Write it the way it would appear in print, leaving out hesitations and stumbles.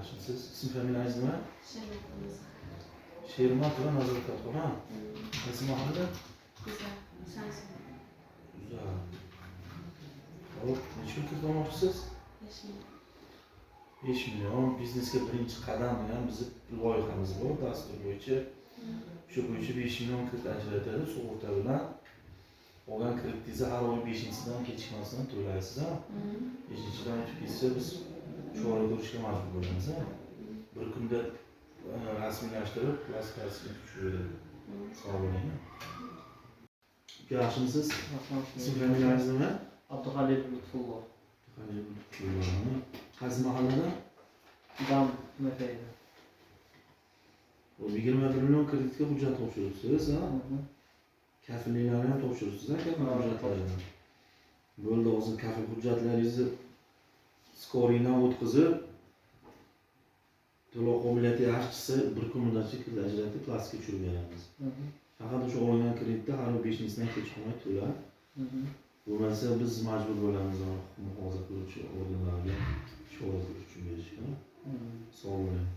Yaxshi. Siz ism familiyangiz nima? Shermatimiz. Shermatova Nazorat Katxon, ha? Qaysi mahallada? Güzel. Sensin. Güzel. Hop, necha yil kirmoqchisiz? 5 yil. 5 million biznesga birinchi qadam degan bizni loyihamiz bor, dastur bo'yicha. Shu bo'yicha 5 million kredit ajratadi sug'urta bilan. Olgan kreditingizni har oy 5-sidan kechikmasdan to'laysiz, ha? 5-dan o'tib ketsa biz chora ko'rishga majbur bo'lamiz, ha? Bir kunda rasmiylashtirib, klassifikatsiyani tushiradi. Sog' bo'ling. Yaxshimisiz? Ism familiyangiz nima? Abduhalil Lutfulloh. Abduhalil Lutfulloh. Qaysi mahallada? Dam Mefeyda. 21 million kreditga hujjat topshiribsiz, ha? Kafilliklarni ham topshiribsiz, ha? Kafil hujjatlarini. Bo'ldi, hozir kafil hujjatlaringizni skoringdan o'tkazib, to'lov qobiliyati yaxshisi bir kun muddatga kredit ajratib plastikka tushirib beramiz. Faqat o'sha olgan kreditni har oy 5-sidan kechikmay to'la. Bo'lmasa biz majbur bo'lamiz huquqni muhofaza qiluvchi organlarga chora ko'rish uchun berishga. Sog' bo'ling.